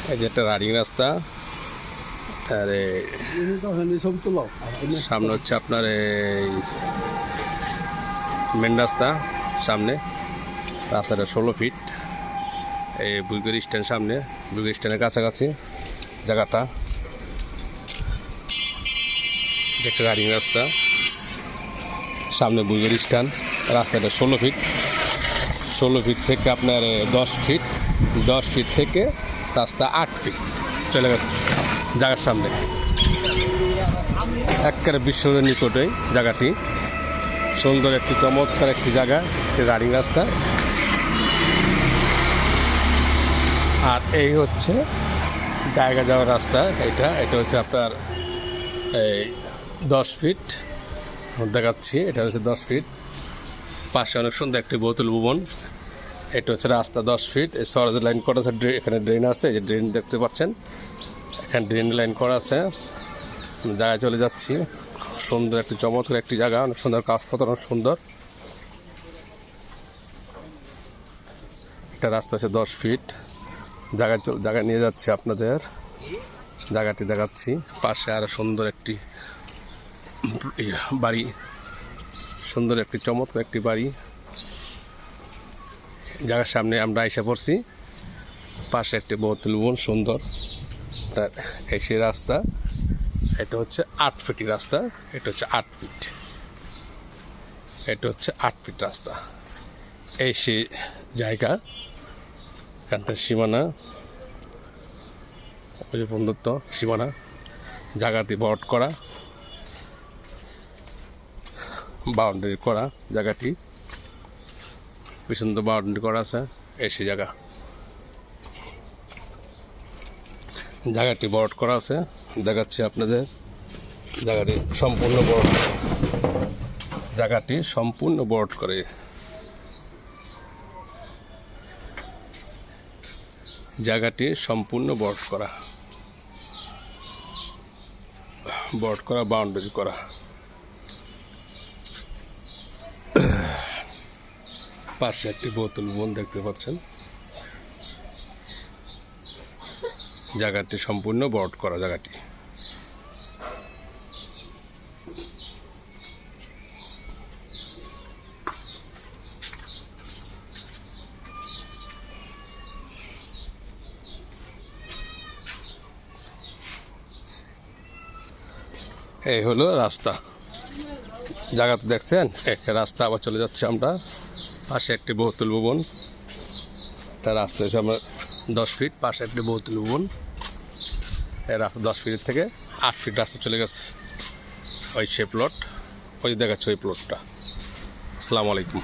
এই যে একটা রানিং রাস্তা, আর সামনে হচ্ছে আপনার এই মেন রাস্তা। সামনে রাস্তাটা 16 ফিট। এই বুইগের স্ট্যান্ড, সামনে বুইগের স্ট্যান্ডের কাছাকাছি জায়গাটা। একটা রানিং রাস্তা, সামনে বুইগের স্ট্যান্ড। রাস্তাটা 16 ফিট। 16 ফিট থেকে আপনার 10 ফিট, 10 ফিট থেকে রাস্তা 8 ফিট চলে গেছে জায়গার সামনে। একেবারে বিশ্বের নিকটেই জায়গাটি। সুন্দর একটি চমৎকার একটি জায়গা, একটি রানিং রাস্তা। আর এই হচ্ছে জায়গা যাওয়ার রাস্তা। এটা হচ্ছে আপনার এই 10 ফিট দেখাচ্ছি। এটা হচ্ছে 10 ফিট। পাশে অনেক সুন্দর একটি বোতল ভবন। এটা হচ্ছে রাস্তা 10 ফিট। এই সরজ লাইন করা আছে, এখানে ড্রেন আছে। এই যে ড্রেন দেখতে পাচ্ছেন, এখানে ড্রেন লাইন করা আছে। জায়গায় চলে যাচ্ছি। সুন্দর একটি চমৎকার একটি জায়গা, অনেক সুন্দর, কাজপত্র অনেক সুন্দর। একটা রাস্তা আছে 10 ফিট। জায়গায় নিয়ে যাচ্ছি আপনাদের, জায়গাটি দেখাচ্ছি। পাশে আরো সুন্দর একটি বাড়ি, সুন্দর একটি চমৎকার একটি বাড়ি। জায়গার সামনে আমরা এসে পড়ছি। পাশে একটি বোতল ভবন সুন্দর। এই সেই রাস্তা। এটা হচ্ছে 8 ফিটি রাস্তা। এটা হচ্ছে 8 ফিট। এটা হচ্ছে 8 ফিট রাস্তা। এই সেই জায়গা, এখান থেকে সীমানা, ওই যে বন্ধুত্ব সীমানা। জায়গাটি বট করা, বাউন্ডারি করা জায়গাটি। পিছন তো বাউন্ডারি করা আছে। এই সেই জায়গাটি বট করা আছে, দেখাচ্ছি আপনাদের। জায়গাটি সম্পূর্ণ বট, জায়গাটি সম্পূর্ণ বট করে। জায়গাটি সম্পূর্ণ বট করা, বাউন্ডারি করা। পাশে একটি বোতল বন দেখতে পাচ্ছেন। জায়গাটি সম্পূর্ণ বট করা জায়গাটি। এই হলো রাস্তা। জায়গাতে দেখছেন, একটা রাস্তা। আবার চলে যাচ্ছে আমরা। পাশে একটি বহুতল ভবন। একটা রাস্তা হচ্ছে আমরা 10 ফিট। পাশে একটি বহুতল ভবন। এই রাস্তা 10 ফিট থেকে 8 ফিট রাস্তা চলে গেছে। ওই সে প্লট, ওই দেখাচ্ছে ওই প্লটটা। আসসালামু আলাইকুম।